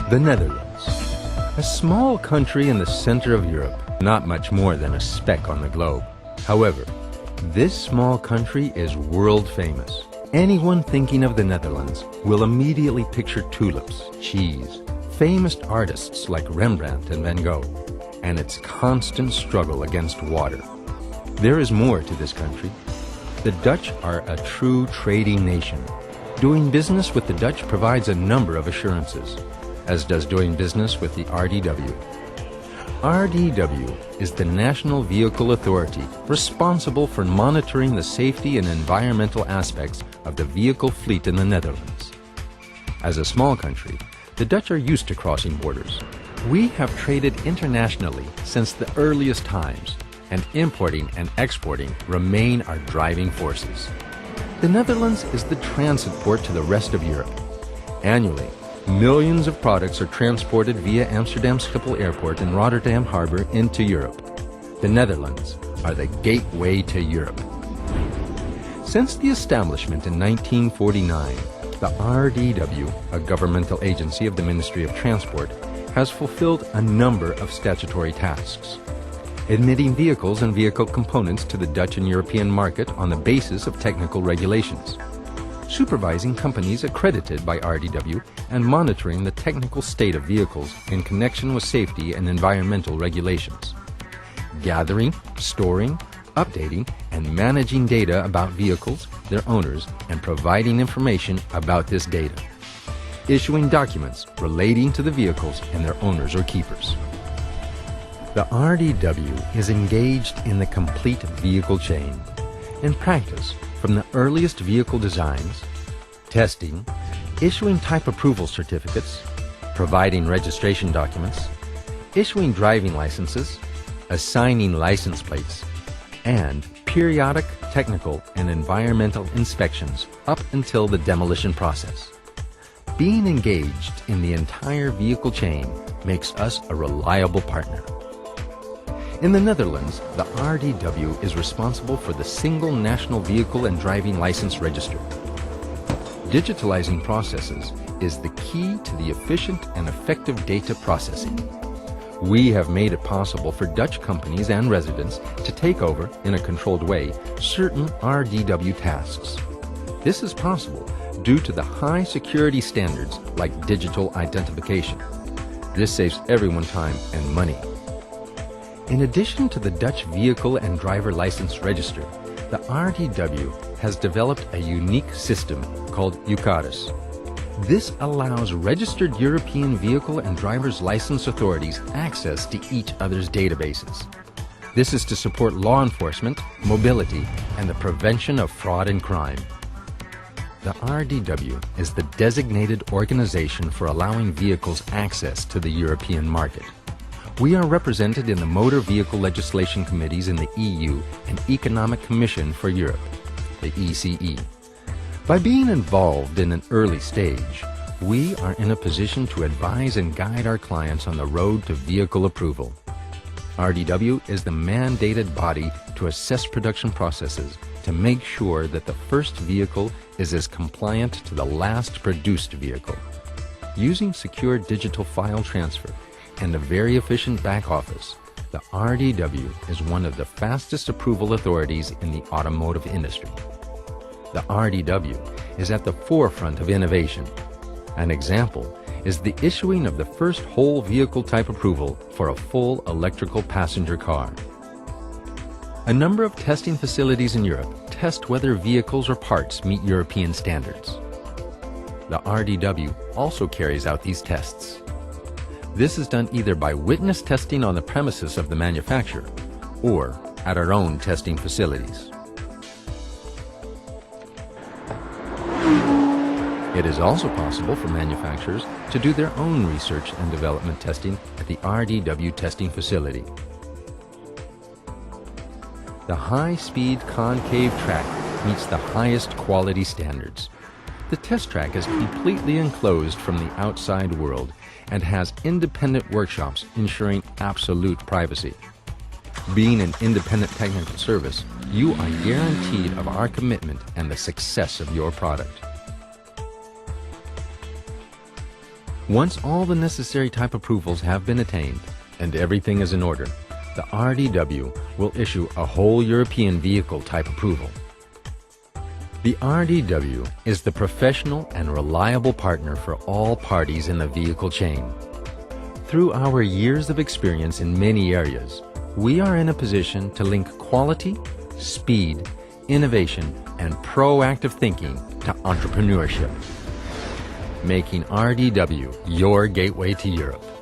The Netherlands. A small country in the center of Europe, not much more than a speck on the globe. However, this small country is world famous. Anyone thinking of the Netherlands will immediately picture tulips, cheese, famous artists like Rembrandt and Van Gogh, and its constant struggle against water. There is more to this country. The Dutch are a true trading nation. Doing business with the Dutch provides a number of assurances, as does doing business with the RDW. RDW is the National Vehicle Authority responsible for monitoring the safety and environmental aspects of the vehicle fleet in the Netherlands. As a small country, the Dutch are used to crossing borders. We have traded internationally since the earliest times, and importing and exporting remain our driving forces. The Netherlands is the transit port to the rest of Europe. Annually, millions of products are transported via Amsterdam Schiphol Airport and Rotterdam Harbor into Europe. The Netherlands are the gateway to Europe. Since the establishment in 1949, the RDW, a governmental agency of the Ministry of Transport, has fulfilled a number of statutory tasks. Admitting vehicles and vehicle components to the Dutch and European market on the basis of technical regulations. Supervising companies accredited by RDW and monitoring the technical state of vehicles in connection with safety and environmental regulations. Gathering, storing, updating, and managing data about vehicles, their owners, and providing information about this data. Issuing documents relating to the vehicles and their owners or keepers. The RDW is engaged in the complete vehicle chain. In practice, from the earliest vehicle designs, testing, issuing type approval certificates, providing registration documents, issuing driving licenses, assigning license plates, and periodic technical and environmental inspections up until the demolition process. Being engaged in the entire vehicle chain makes us a reliable partner. In the Netherlands, the RDW is responsible for the single national vehicle and driving license register. Digitalizing processes is the key to the efficient and effective data processing. We have made it possible for Dutch companies and residents to take over, in a controlled way, certain RDW tasks. This is possible due to the high security standards like digital identification. This saves everyone time and money. In addition to the Dutch Vehicle and Driver License Register, the RDW has developed a unique system called EUCARIS. This allows registered European vehicle and driver's license authorities access to each other's databases. This is to support law enforcement, mobility, and the prevention of fraud and crime. The RDW is the designated organization for allowing vehicles access to the European market. We are represented in the Motor Vehicle Legislation Committees in the EU and Economic Commission for Europe, the ECE. By being involved in an early stage, we are in a position to advise and guide our clients on the road to vehicle approval. RDW is the mandated body to assess production processes to make sure that the first vehicle is as compliant to the last produced vehicle. Using secure digital file transfer and a very efficient back office, the RDW is one of the fastest approval authorities in the automotive industry. The RDW is at the forefront of innovation. An example is the issuing of the first whole vehicle type approval for a full electrical passenger car. A number of testing facilities in Europe test whether vehicles or parts meet European standards. The RDW also carries out these tests. This is done either by witness testing on the premises of the manufacturer or at our own testing facilities. It is also possible for manufacturers to do their own research and development testing at the RDW testing facility. The high-speed concave track meets the highest quality standards. The test track is completely enclosed from the outside world and has independent workshops ensuring absolute privacy. Being an independent technical service, you are guaranteed of our commitment and the success of your product. Once all the necessary type approvals have been attained and everything is in order, the RDW will issue a whole European vehicle type approval. The RDW is the professional and reliable partner for all parties in the vehicle chain. Through our years of experience in many areas, we are in a position to link quality, speed, innovation, and proactive thinking to entrepreneurship, making RDW your gateway to Europe.